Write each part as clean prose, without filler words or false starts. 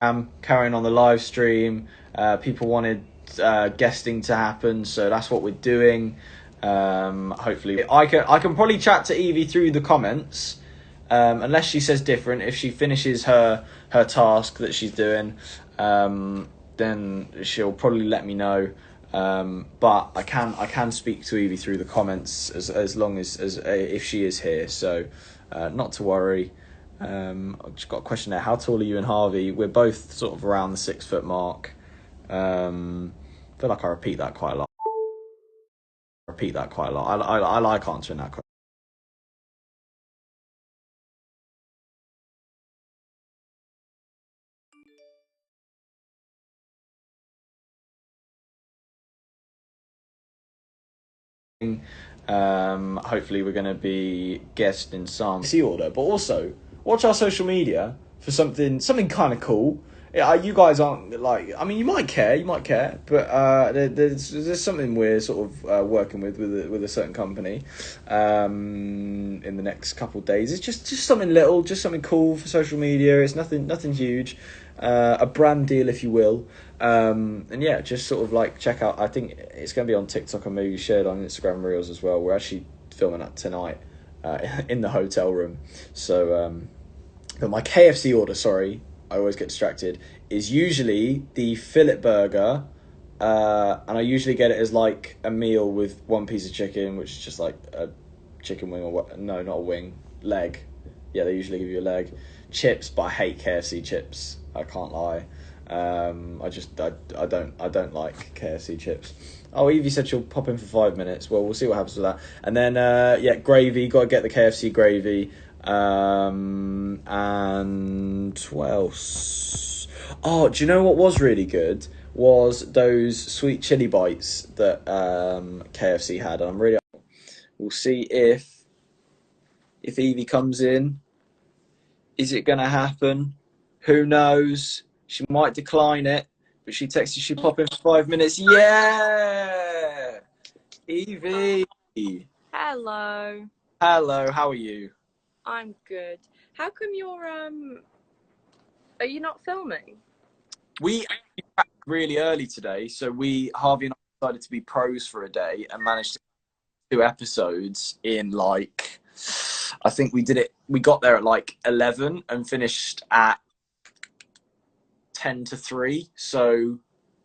carrying on the live stream. People wanted guesting to happen, so that's what we're doing. Hopefully, I can probably chat to Evie through the comments, unless she says different. If she finishes her task that she's doing, then she'll probably let me know. But I can speak to Evie through the comments as long as if she is here. So not to worry. I've just got a question there. How tall are you and Harvey? We're both sort of around the 6 foot mark. I feel like I repeat that quite a lot. I like answering that question. Hopefully we're going to be guest in some C order, but also watch our social media for something kind of cool. Yeah, you guys aren't like. I mean, you might care, but there's something we're sort of working with a certain company in the next couple of days. It's just something little, just something cool for social media. It's nothing huge, a brand deal, if you will. And yeah, just sort of like check out. I think it's going to be on TikTok and maybe shared on Instagram Reels as well. We're actually filming that tonight in the hotel room. So, but my KFC order, sorry, I always get distracted, is usually the fillet burger, and I usually get it as like a meal with one piece of chicken, which is just like a chicken wing or no, not a wing, leg. Yeah, they usually give you a leg. Chips, but I hate KFC chips. I can't lie. I don't like KFC chips. Oh, Evie said she'll pop in for 5 minutes. Well, we'll see what happens with that. And then yeah, gravy. Got to get the KFC gravy. And what else? Oh, do you know what was really good? Was those sweet chili bites that KFC had. And I'm really. We'll see if Evie comes in. Is it gonna happen? Who knows? She might decline it, but she texted she pop in for 5 minutes. Yeah, Evie. Hello. Hello. How are you? I'm good. How come you're are you not filming? We actually packed really early today, so Harvey and I decided to be pros for a day and managed to do 2 episodes in like, I think we did it. We got there at like 11 and finished at 10 to 3. So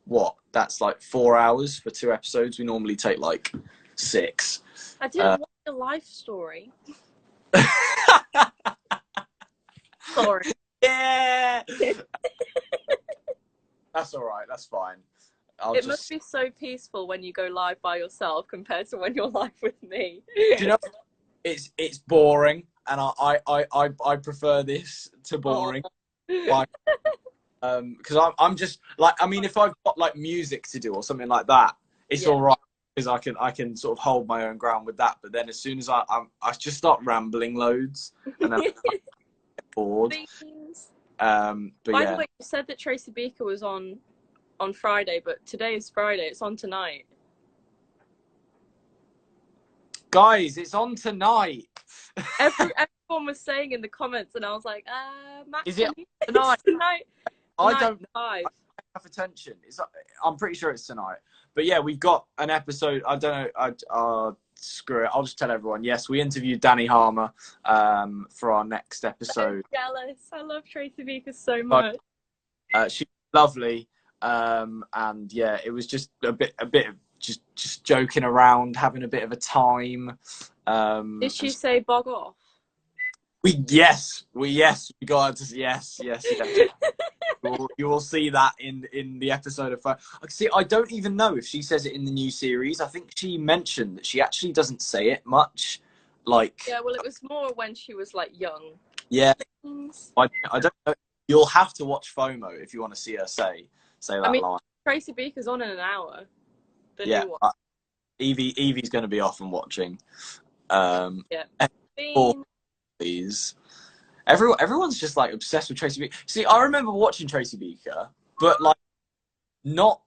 what? That's like 4 hours for 2 episodes. We normally take like 6. I didn't watch your life story. Sorry. Yeah. That's all right. That's fine. It must be so peaceful when you go live by yourself compared to when you're live with me. Do you know? It's boring, and I prefer this to boring. Oh. Because I'm just like, I mean, if I've got like music to do or something like that, it's all right because I can sort of hold my own ground with that. But then as soon as I just start rambling loads and then I get bored. But By yeah. the way, you said that Tracy Beaker was on Friday, but today is Friday. It's on tonight. Guys, it's on tonight. Everyone was saying in the comments, and I was like, Matt, is it tonight? Tonight. I don't know. I don't have attention. I'm pretty sure it's tonight. But yeah, we've got an episode. I don't know. Screw it. I'll just tell everyone. Yes, we interviewed Danny Harmer for our next episode. I'm jealous. I love Tracy Beaker so much. She's lovely. And yeah, it was just a bit of just joking around, having a bit of a time. Did she say bog off? We got to yes. You will see that in the episode of see. I don't even know if she says it in the new series. I think she mentioned that she actually doesn't say it much. Like, yeah, well, it was more when she was like young. Yeah, I don't know. You'll have to watch FOMO if you want to see her say that line. Tracy Beaker's on in an hour. The Yeah, new one. Evie's going to be off and watching. Yeah. Please. Everyone's just like obsessed with Tracy Beaker. See, I remember watching Tracy Beaker, but like not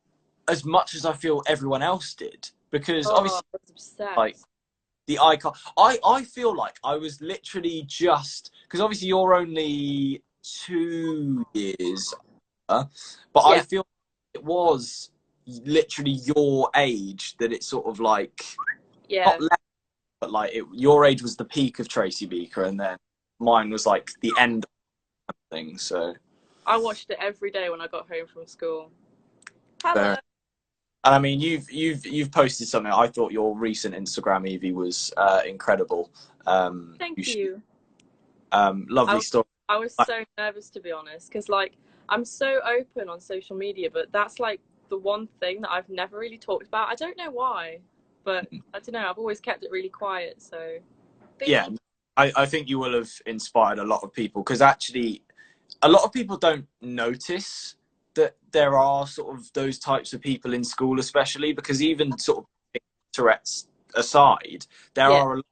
as much as I feel everyone else did, because obviously like the icon. I feel like I was literally just because obviously you're only 2 years but I Yeah. feel it was literally your age that it sort of like Yeah. not left, but like your age was the peak of Tracy Beaker, and then mine was like the end of things. So I watched it every day when I got home from school. Hello. fair. And I mean, you've posted something. I thought your recent Instagram, Evie, was incredible. Thank you. Lovely story. I was so nervous, to be honest, because like I'm so open on social media, but that's like the one thing that I've never really talked about. I don't know why, but I don't know. I've always kept it really quiet. So Yeah, I think you will have inspired a lot of people, because actually a lot of people don't notice that there are sort of those types of people in school, especially because even sort of Tourette's aside, there are a lot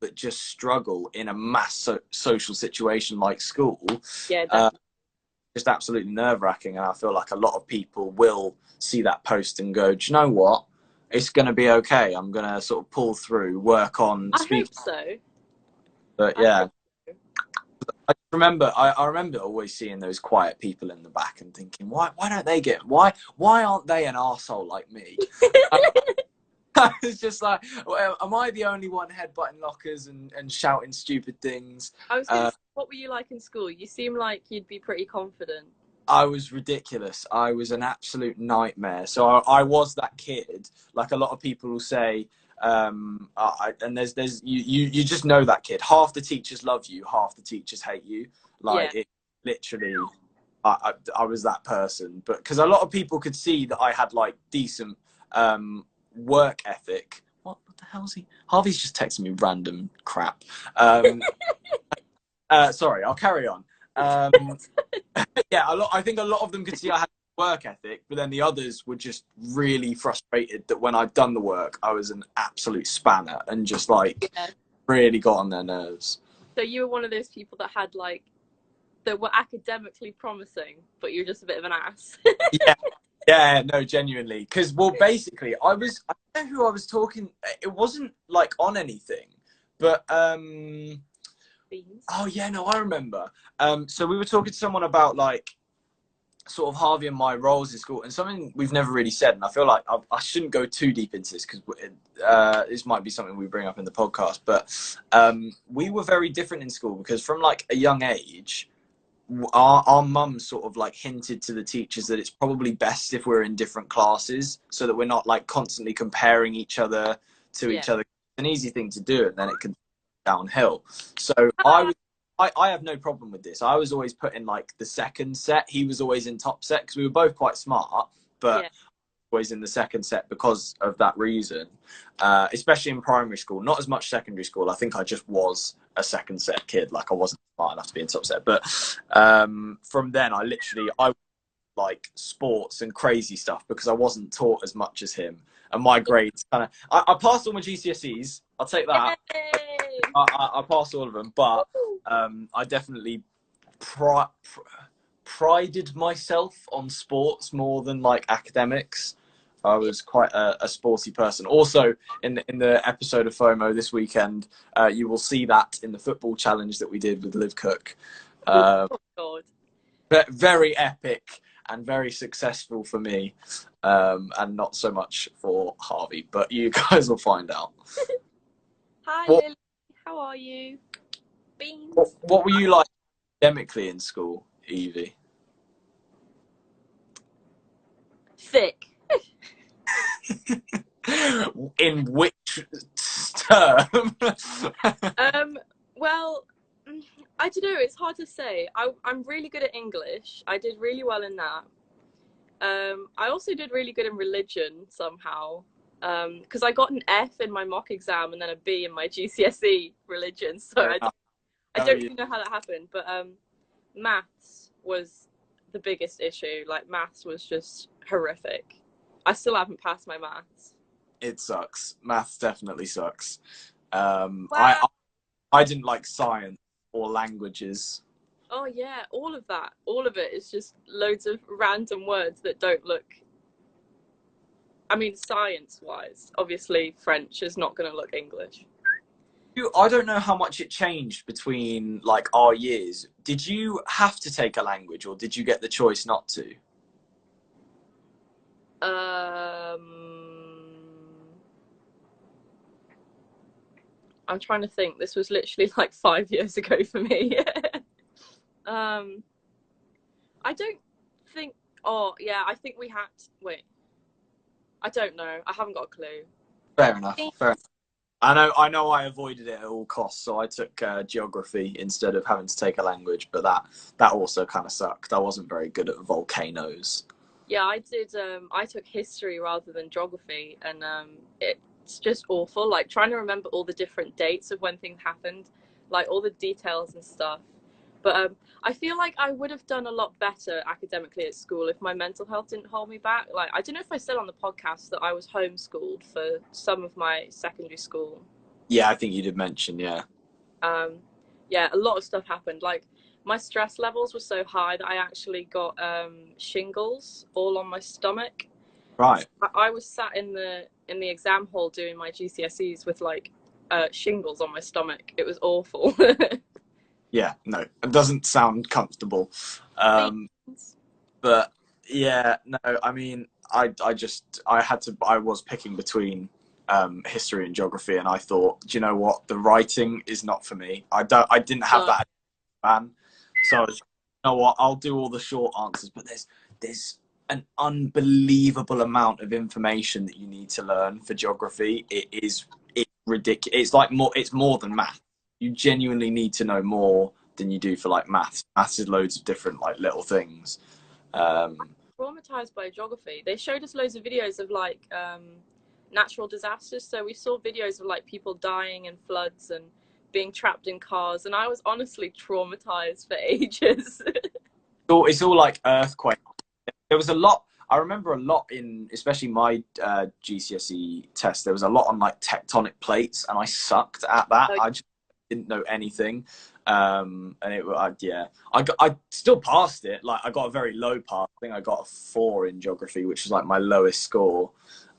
that just struggle in a mass social situation like school. Yeah, just absolutely nerve-wracking, and I feel like a lot of people will see that post and go, do you know what, it's going to be okay, I'm going to sort of pull through, work on I speaking. hope so. But yeah, I remember always seeing those quiet people in the back and thinking, why don't they get, why aren't they an arsehole like me? I was just like, well, am I the only one headbutting lockers and shouting stupid things? I was going to say, what were you like in school? You seem like you'd be pretty confident. I was ridiculous. I was an absolute nightmare. So I was that kid. Like a lot of people will say, and there's you just know that kid. Half the teachers love you, half the teachers hate you. Like it literally. I was that person, but because a lot of people could see that I had like decent work ethic. What the hell is he? Harvey's just texting me random crap. Sorry, I'll carry on. Yeah, I think a lot of them could see I had work ethic, but then the others were just really frustrated that when I'd done the work, I was an absolute spanner and just like really got on their nerves. So you were one of those people that had like that were academically promising, but you're just a bit of an ass. Yeah, no, genuinely, because well, basically, I don't know who I was talking. It wasn't like on anything, but Beans. oh yeah, no, I remember. So we were talking to someone about like sort of Harvey and my roles in school, and something we've never really said, and I feel like I shouldn't go too deep into this because this might be something we bring up in the podcast, but we were very different in school because from like a young age, our mum sort of like hinted to the teachers that it's probably best if we're in different classes so that we're not like constantly comparing each other to each other. It's an easy thing to do, and then it can downhill. So I have no problem with this. I was always put in like the second set. He was always in top set because we were both quite smart, but always in the second set because of that reason. Especially in primary school, not as much secondary school. I think I just was a second set kid. Like I wasn't smart enough to be in top set. But from then, I like sports and crazy stuff because I wasn't taught as much as him. And my grades kind of, I passed all my GCSEs. I'll take that. I passed all of them, but I definitely prided myself on sports more than like academics. I was quite a sporty person. Also, in the episode of FOMO this weekend, you will see that in the football challenge that we did with Liv Cook. Oh God. Very epic and very successful for me, and not so much for Harvey. But you guys will find out. Hi, Lily. How are you? Beans. What were you like academically in school, Evie? Thick. In which term? Well, I don't know. It's hard to say. I'm really good at English. I did really well in that. I also did really good in religion somehow. Because I got an F in my mock exam and then a B in my GCSE religion. So I don't really know how that happened. But maths was the biggest issue. Like maths was just horrific. I still haven't passed my maths. It sucks. Maths definitely sucks. Wow. I didn't like science or languages. Oh yeah, all of that. All of it is just loads of random words that don't look. I mean, science-wise, obviously French is not going to look English. I don't know how much it changed between like our years. Did you have to take a language, or did you get the choice not to? I'm trying to think. This was literally like 5 years ago for me. I don't think. Oh, yeah. I think we had. Wait. I don't know. I haven't got a clue. Fair enough. Fair enough. I know. I avoided it at all costs, so I took geography instead of having to take a language. But that also kind of sucked. I wasn't very good at volcanoes. Yeah, I did. I took history rather than geography, and it's just awful. Like trying to remember all the different dates of when things happened, like all the details and stuff. But I feel like I would have done a lot better academically at school if my mental health didn't hold me back. Like I don't know if I said on the podcast that I was homeschooled for some of my secondary school. Yeah, I think you did mention. Yeah. Um, yeah, a lot of stuff happened. Like my stress levels were so high that I actually got shingles all on my stomach. Right. I was sat in the exam hall doing my GCSEs with like shingles on my stomach. It was awful. Yeah. No, it doesn't sound comfortable. But yeah, no. I mean, I was picking between history and geography, and I thought, do you know what? The writing is not for me. I didn't have that fan, so I was, you know what? I'll do all the short answers. But there's an unbelievable amount of information that you need to learn for geography. It's ridiculous. It's like more. It's more than math. You genuinely need to know more than you do for like maths. Maths is loads of different like little things. Traumatized by geography. They showed us loads of videos of like natural disasters. So we saw videos of like people dying in floods and being trapped in cars, and I was honestly traumatized for ages. It's all like earthquake. There was a lot. I remember a lot in, especially my GCSE test. There was a lot on like tectonic plates, and I sucked at that. I just didn't know anything, and I still passed it. Like I got a very low pass. I think I got a 4 in geography, which was like my lowest score.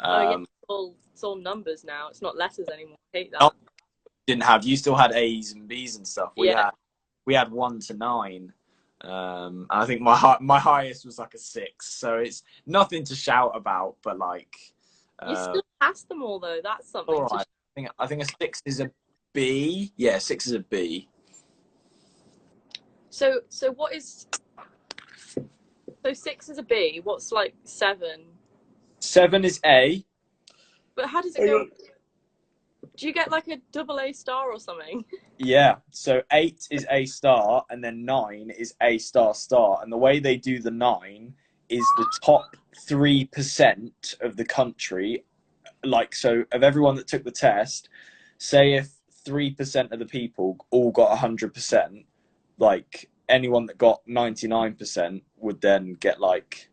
Yeah, it's all numbers now. It's not letters anymore. I hate that. You still had A's and B's and stuff. We had 1 to 9. And I think my highest was like a 6, so it's nothing to shout about. But like, you still passed them all though. That's something. All right. I think a 6 is a B. Yeah, 6 is a B. So what is? So 6 is a B. What's like 7? 7 is A. But how does it go? Do you get like a AA star or something? Yeah, so 8 is A star, and then 9 is A star star. And the way they do the 9 is the top 3% of the country. Like, so of everyone that took the test, say if 3% of the people all got 100%, like anyone that got 99% would then get like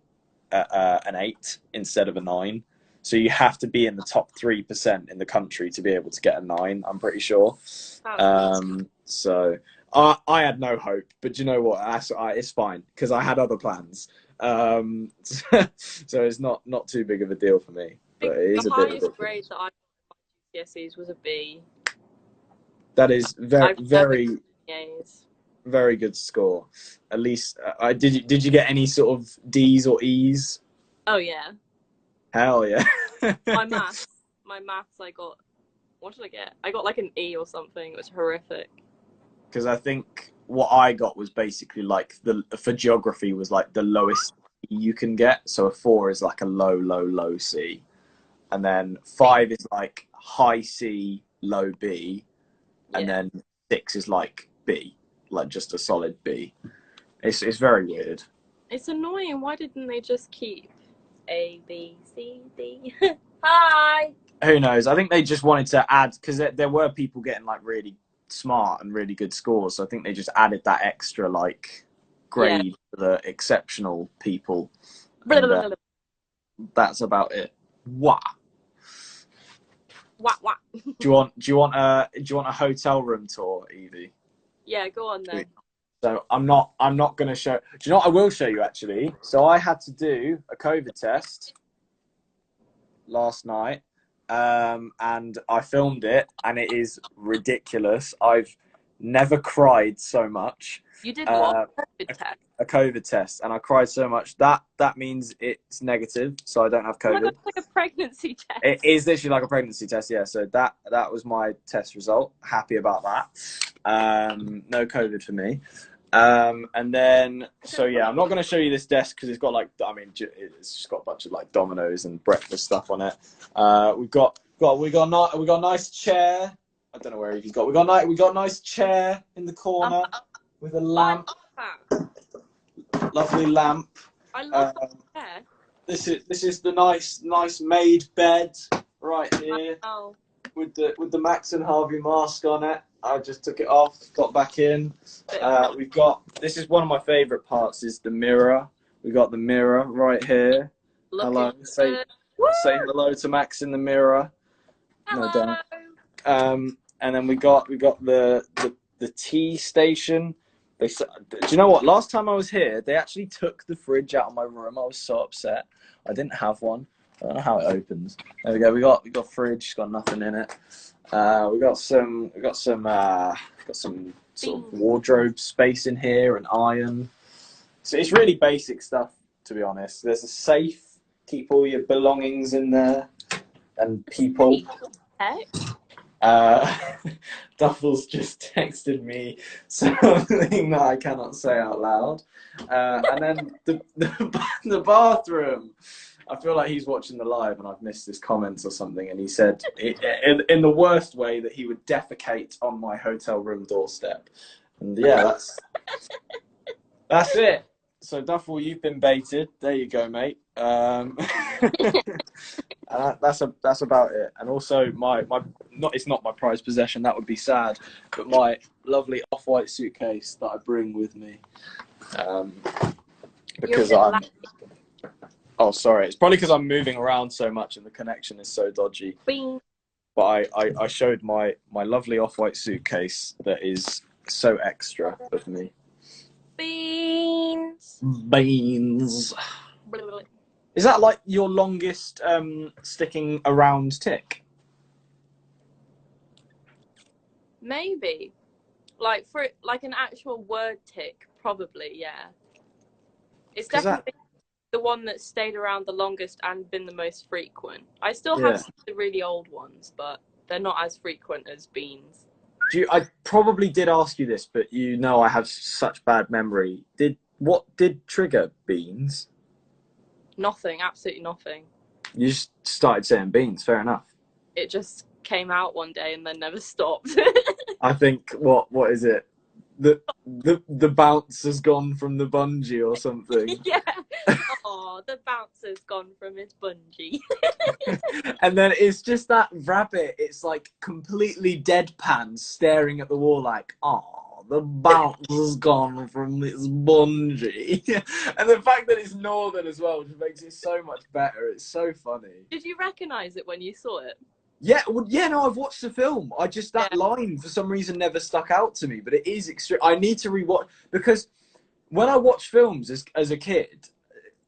an 8 instead of a 9. So you have to be in the top 3% in the country to be able to get a 9, I'm pretty sure. So I had no hope, but you know what? It's fine because I had other plans. So it's not too big of a deal for me. But it is the a bit highest grade that I got at GCSEs was a B. That is very very good score. At least did you get any sort of D's or E's? Oh yeah. Hell yeah. my maths, I got, what did I get? I got like an E or something. It was horrific. Because I think what I got was basically like for geography was like the lowest you can get. So a 4 is like a low C. And then 5 is like high C, low B. And then 6 is like B, like just a solid B. It's very weird. It's annoying. Why didn't they just keep A, B, C, D? Hi! Who knows? I think they just wanted to add, because there were people getting like really smart and really good scores. So I think they just added that extra like grade for the exceptional people. And, that's about it. Wah. Wah, wah. Do you want a hotel room tour, Evie? Yeah, go on then. So I'm not going to show. Do you know what I will show you actually? So I had to do a COVID test last night, and I filmed it, and it is ridiculous. I've never cried so much. You did what? COVID test? A COVID test, and I cried so much. That means it's negative, so I don't have COVID. Oh my God, it's like a pregnancy test. It is literally like a pregnancy test, yeah. So that was my test result. Happy about that. No COVID for me. And then, so yeah, I'm not going to show you this desk because it's got like, I mean, it's just got a bunch of like dominoes and breakfast stuff on it. We got a nice chair. I don't know where he's got. We got a nice chair in the corner with a lamp. Lovely lamp. I love that chair. This is the nice made bed right here with the Max and Harvey mask on it. I just took it off, got back in. We've got, this is one of my favourite parts, is the mirror. We got the mirror right here. Hello. Say hello to Max in the mirror. Hello. No, don't. And then we got the tea station. Do you know what? Last time I was here, they actually took the fridge out of my room. I was so upset. I didn't have one. I don't know how it opens. There we go. We got fridge. It's got nothing in it. We got some sort of wardrobe space in here, an iron. So it's really basic stuff, to be honest. There's a safe. Keep all your belongings in there, and people. Duffels just texted me something that I cannot say out loud. And then the bathroom. I feel like he's watching the live and I've missed his comments or something. And he said, in the worst way, that he would defecate on my hotel room doorstep. And yeah, that's it. So Duffel, you've been baited. There you go, mate. That's about it. And also it's not my prized possession. That would be sad. But my lovely off-white suitcase that I bring with me, because oh, sorry. It's probably because I'm moving around so much and the connection is so dodgy. Bing. But I showed my lovely off-white suitcase that is so extra of me. Beans. Is that like your longest sticking around tick? Maybe. Like for like an actual word tick, probably, yeah. It's definitely the one that stayed around the longest and been the most frequent. I still have some of the really old ones, but they're not as frequent as beans. I probably did ask you this, but you know I have such bad memory. What did trigger beans? Nothing, absolutely nothing. You just started saying beans, fair enough. It just came out one day and then never stopped. I think, what is it? The bounce has gone from the bungee or something. Yeah. Oh, the bounce has gone from his bungee. And then it's just that rabbit. It's like completely deadpan, staring at the wall like, oh, the bounce has gone from its bungee. And the fact that it's northern as well, which makes it so much better. It's so funny. Did you recognise it when you saw it? Yeah, well, yeah, no, I've watched the film. That line for some reason never stuck out to me, but it is extreme. I need to rewatch, because when I watch films as a kid,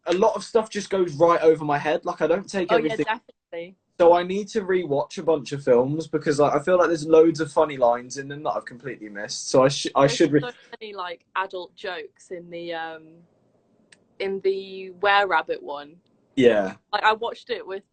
a lot of stuff just goes right over my head. Like I don't take everything. Yeah, definitely. So I need to rewatch a bunch of films because I feel like there's loads of funny lines in them that I've completely missed. So I should. So many like adult jokes in the Were Rabbit one. Yeah. Like I watched it with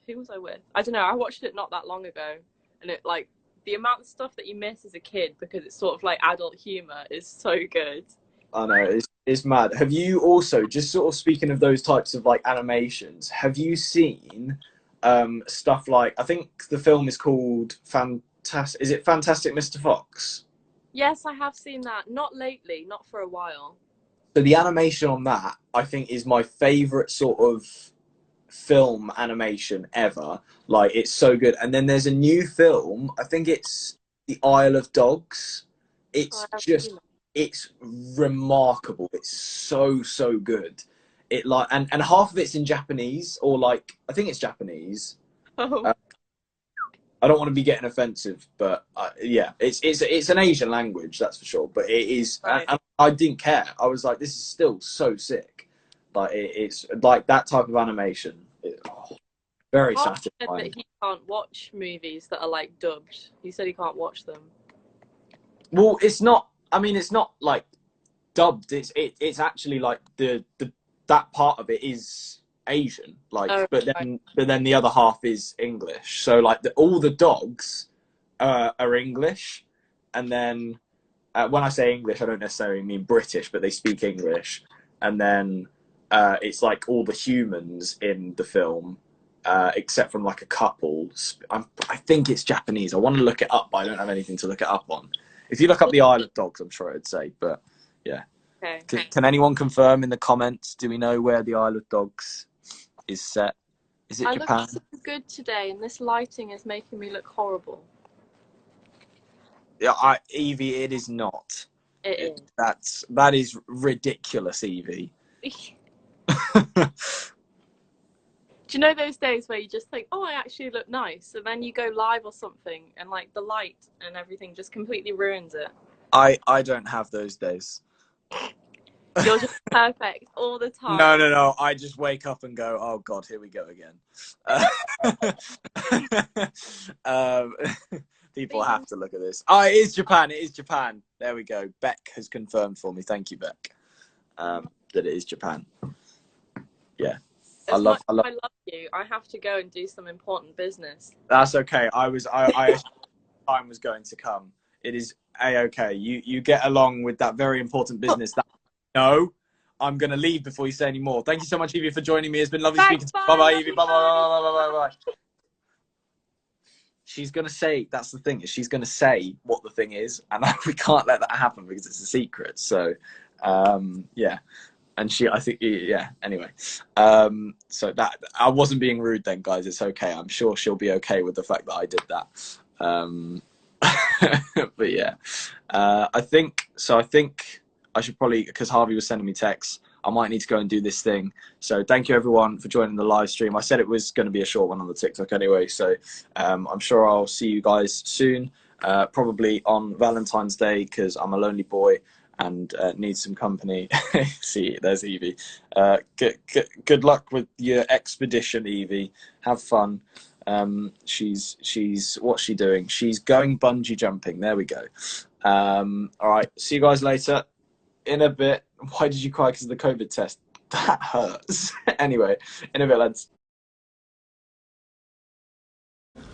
who was I with? I don't know. I watched it not that long ago, and it like the amount of stuff that you miss as a kid because it's sort of like adult humor is so good. I know, it's mad. Have you also, just sort of speaking of those types of like animations, have you seen stuff like, I think the film is called is it Fantastic Mr. Fox? Yes, I have seen that. Not lately, not for a while. So the animation on that, I think, is my favourite sort of film animation ever. Like, it's so good. And then there's a new film, I think it's The Isle of Dogs. It's it's remarkable. It's so good. It like, and half of it's in Japanese, or like, I think it's Japanese. Oh. I don't want to be getting offensive, but yeah, it's an Asian language, that's for sure. But it is, right. and I didn't care. I was like, this is still so sick. Like it's like that type of animation. Very Mark said satisfying. that he can't watch movies that are like dubbed. He said he can't watch them. Well, it's not. I mean, it's not like dubbed. It's actually like the that part of it is Asian. Like, Oh, but right. then the other half is English. So like all the dogs are English, and then when I say English, I don't necessarily mean British, but they speak English. And then it's like all the humans in the film, except from like a couple. I think it's Japanese. I want to look it up, but I don't have anything to look it up on. If you look up the Isle of Dogs, I'm sure it'd say. But yeah. Okay. Can anyone confirm in the comments? Do we know where the Isle of Dogs is set? Is it I Japan? look so good today, and this lighting is making me look horrible. Yeah, Evie, it is not. It is. That is ridiculous, Evie. Do you know those days where you just think, oh, I actually look nice, and then you go live or something, and like the light and everything just completely ruins it? I don't have those days. You're just perfect all the time. No. I just wake up and go, oh God, here we go again. People have to look at this. Oh, it is Japan. It is Japan. There we go. Beck has confirmed for me. Thank you, Beck. That it is Japan. Yeah. I love you. I have to go and do some important business. That's okay. I time was going to come. It is okay. You get along with that very important business. No, I'm going to leave before you say any more. Thank you so much, Evie, for joining me. It's been lovely speaking to you. Bye-bye, Evie. Bye-bye. She's going to say, that's the thing, is she's going to say what the thing is, and we can't let that happen because it's a secret. So, yeah. And I think, yeah, anyway. So that, I wasn't being rude then, guys. It's okay. I'm sure she'll be okay with the fact that I did that. But yeah, I think I should probably, because Harvey was sending me texts, I might need to go and do this thing. So thank you everyone for joining the live stream. I said it was going to be a short one on the TikTok anyway. So I'm sure I'll see you guys soon, probably on Valentine's Day, because I'm a lonely boy and need some company. See, there's Evie. Good luck with your expedition, Evie. Have fun. What's she doing? She's going bungee jumping. There we go. All right, see you guys later in a bit. Why did you cry? Because of the COVID test? That hurts. Anyway, in a bit, lads.